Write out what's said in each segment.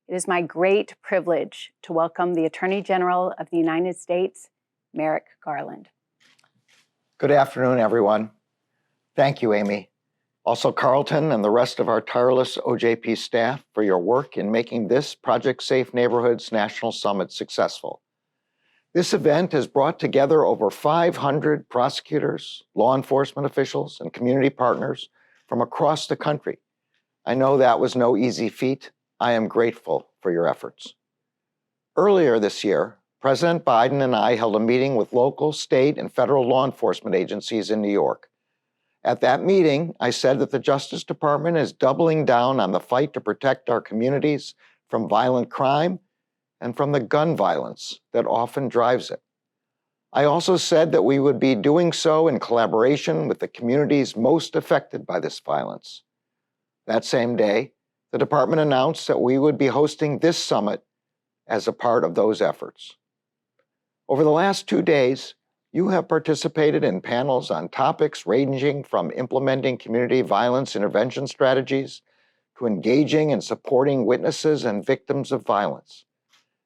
It is my great privilege to welcome the Attorney General of the United States, Merrick Garland. Good afternoon, everyone. Thank you, Amy. Also, Carlton and the rest of our tireless OJP staff for your work in making this Project Safe Neighborhoods National Summit successful. This event has brought together over 500 prosecutors, law enforcement officials, and community partners from across the country. I know that was no easy feat. I am grateful for your efforts. Earlier this year, President Biden and I held a meeting with local, state, and federal law enforcement agencies in New York. At that meeting, I said that the Justice Department is doubling down on the fight to protect our communities from violent crime and from the gun violence that often drives it. I also said that we would be doing so in collaboration with the communities most affected by this violence. That same day, the department announced that we would be hosting this summit as a part of those efforts. Over the last 2 days, you have participated in panels on topics ranging from implementing community violence intervention strategies to engaging and supporting witnesses and victims of violence.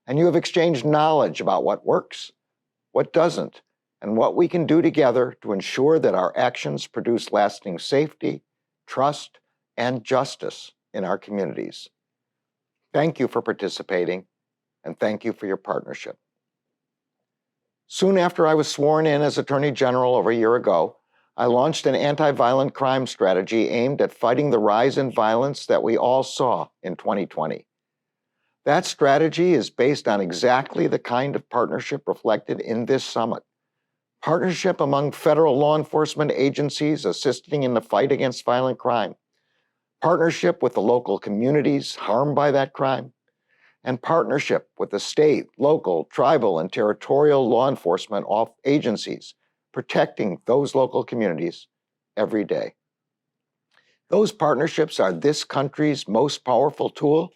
And you have exchanged knowledge about what works, what doesn't, and what we can do together to ensure that our actions produce lasting safety, trust, and justice in our communities. Thank you for participating, and thank you for your partnership. Soon after I was sworn in as Attorney General over a year ago, I launched an anti-violent crime strategy aimed at fighting the rise in violence that we all saw in 2020. That strategy is based on exactly the kind of partnership reflected in this summit. Partnership among federal law enforcement agencies assisting in the fight against violent crime. Partnership with the local communities harmed by that crime. And partnership with the state, local, tribal, and territorial law enforcement agencies protecting those local communities every day. Those partnerships are this country's most powerful tool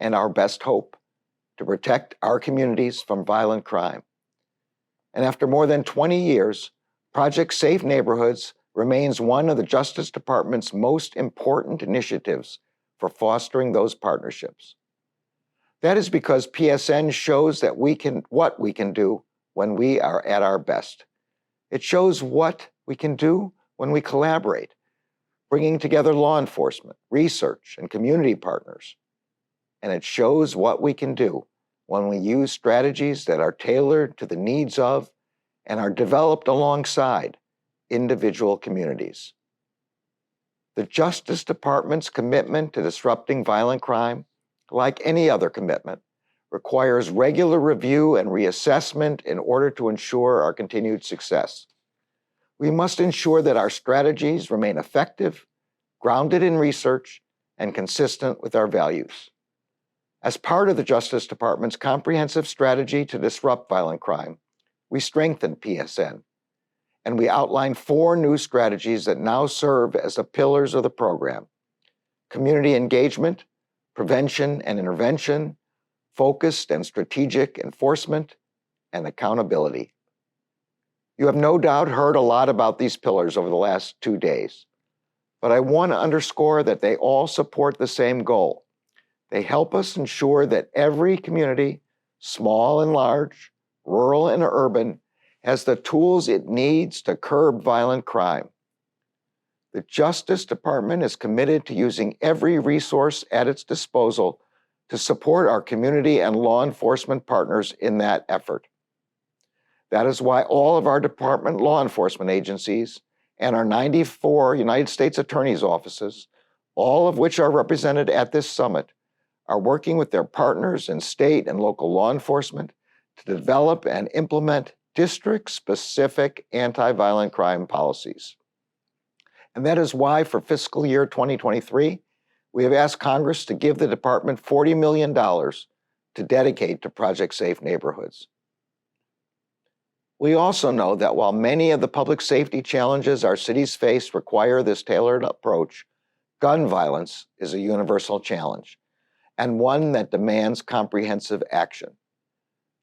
and our best hope to protect our communities from violent crime. And after more than 20 years, Project Safe Neighborhoods remains one of the Justice Department's most important initiatives for fostering those partnerships. That is because PSN shows that what we can do when we are at our best. It shows what we can do when we collaborate, bringing together law enforcement, research, and community partners. And it shows what we can do when we use strategies that are tailored to the needs of and are developed alongside individual communities. The Justice Department's commitment to disrupting violent crime, like any other commitment, requires regular review and reassessment in order to ensure our continued success. We must ensure that our strategies remain effective, grounded in research, and consistent with our values. As part of the Justice Department's comprehensive strategy to disrupt violent crime, we strengthened PSN, and we outlined 4 new strategies that now serve as the pillars of the program: community engagement, prevention and intervention, focused and strategic enforcement, and accountability. You have no doubt heard a lot about these pillars over the last 2 days, but I want to underscore that they all support the same goal. They help us ensure that every community, small and large, rural and urban, has the tools it needs to curb violent crime. The Justice Department is committed to using every resource at its disposal to support our community and law enforcement partners in that effort. That is why all of our department law enforcement agencies and our 94 United States Attorney's offices, all of which are represented at this summit, are working with their partners in state and local law enforcement to develop and implement district-specific anti-violent crime policies. And that is why for fiscal year 2023, we have asked Congress to give the department $40 million to dedicate to Project Safe Neighborhoods. We also know that while many of the public safety challenges our cities face require this tailored approach, gun violence is a universal challenge and one that demands comprehensive action.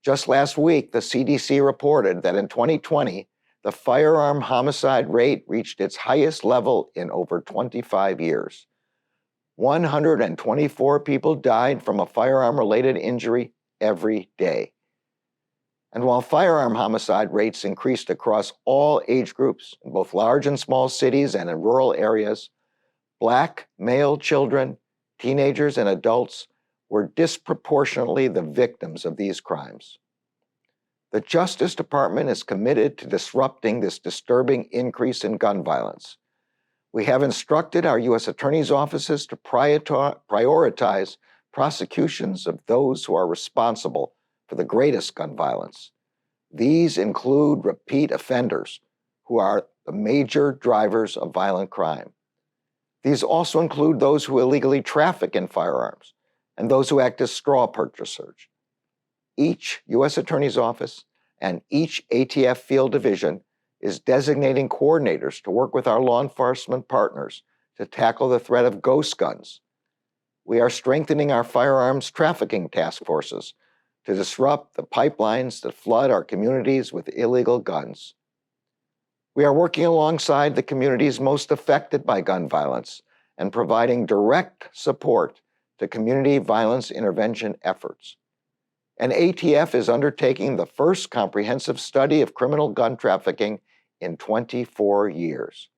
Just last week, the CDC reported that in 2020, the firearm homicide rate reached its highest level in over 25 years. 124 people died from a firearm-related injury every day. And while firearm homicide rates increased across all age groups, in both large and small cities and in rural areas, Black male children, teenagers, and adults were disproportionately the victims of these crimes. The Justice Department is committed to disrupting this disturbing increase in gun violence. We have instructed our U.S. Attorney's offices to prioritize prosecutions of those who are responsible for the greatest gun violence. These include repeat offenders, who are the major drivers of violent crime. These also include those who illegally traffic in firearms and those who act as straw purchasers. Each U.S. Attorney's Office and each ATF field division is designating coordinators to work with our law enforcement partners to tackle the threat of ghost guns. We are strengthening our firearms trafficking task forces to disrupt the pipelines that flood our communities with illegal guns. We are working alongside the communities most affected by gun violence and providing direct support to community violence intervention efforts. And ATF is undertaking the first comprehensive study of criminal gun trafficking in 24 years.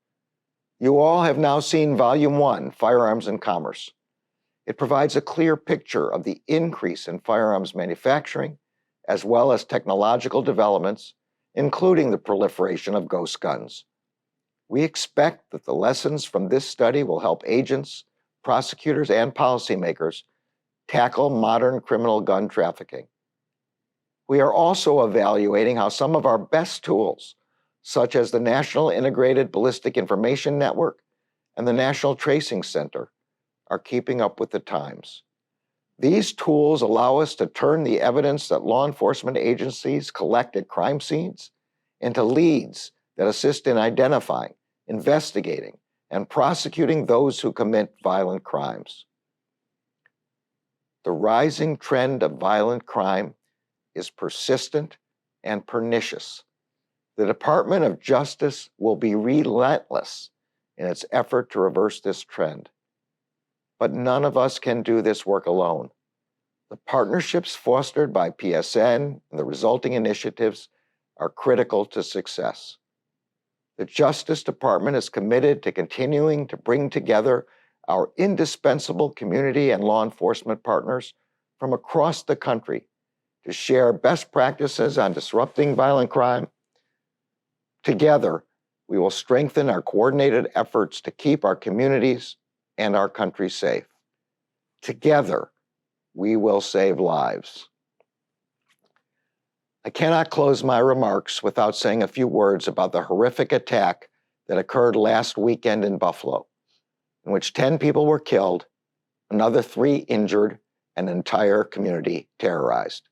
You all have now seen Volume 1, Firearms and Commerce. It provides a clear picture of the increase in firearms manufacturing, as well as technological developments, including the proliferation of ghost guns. We expect that the lessons from this study will help agents, prosecutors, and policymakers tackle modern criminal gun trafficking. We are also evaluating how some of our best tools, such as the National Integrated Ballistic Information Network and the National Tracing Center, are keeping up with the times. These tools allow us to turn the evidence that law enforcement agencies collect at crime scenes into leads that assist in identifying, investigating, and prosecuting those who commit violent crimes. The rising trend of violent crime is persistent and pernicious. The Department of Justice will be relentless in its effort to reverse this trend. But none of us can do this work alone. The partnerships fostered by PSN and the resulting initiatives are critical to success. The Justice Department is committed to continuing to bring together our indispensable community and law enforcement partners from across the country to share best practices on disrupting violent crime. Together, we will strengthen our coordinated efforts to keep our communities and our country safe. Together, we will save lives. I cannot close my remarks without saying a few words about the horrific attack that occurred last weekend in Buffalo, in which 10 people were killed, another 3 injured, and an entire community terrorized.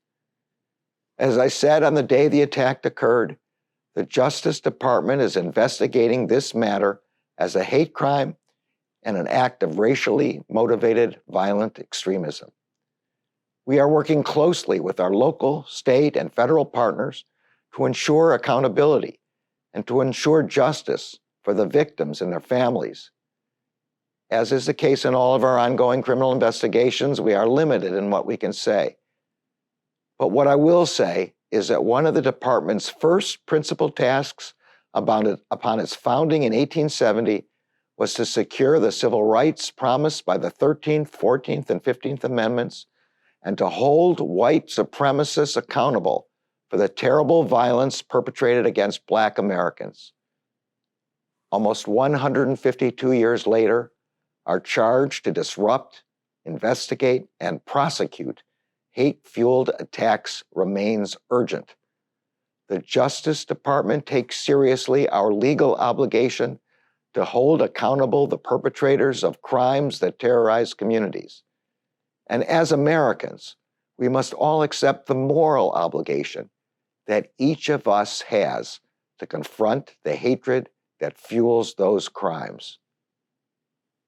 As I said on the day the attack occurred, the Justice Department is investigating this matter as a hate crime and an act of racially motivated violent extremism. We are working closely with our local, state, and federal partners to ensure accountability and to ensure justice for the victims and their families. As is the case in all of our ongoing criminal investigations, we are limited in what we can say. But what I will say is that one of the department's first principal tasks upon its founding in 1870 was to secure the civil rights promised by the 13th, 14th, and 15th Amendments, and to hold white supremacists accountable for the terrible violence perpetrated against Black Americans. Almost 152 years later, our charge to disrupt, investigate, and prosecute hate-fueled attacks remains urgent. The Justice Department takes seriously our legal obligation to hold accountable the perpetrators of crimes that terrorize communities. And as Americans, we must all accept the moral obligation that each of us has to confront the hatred that fuels those crimes.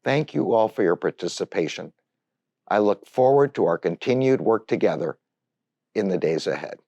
Thank you all for your participation. I look forward to our continued work together in the days ahead.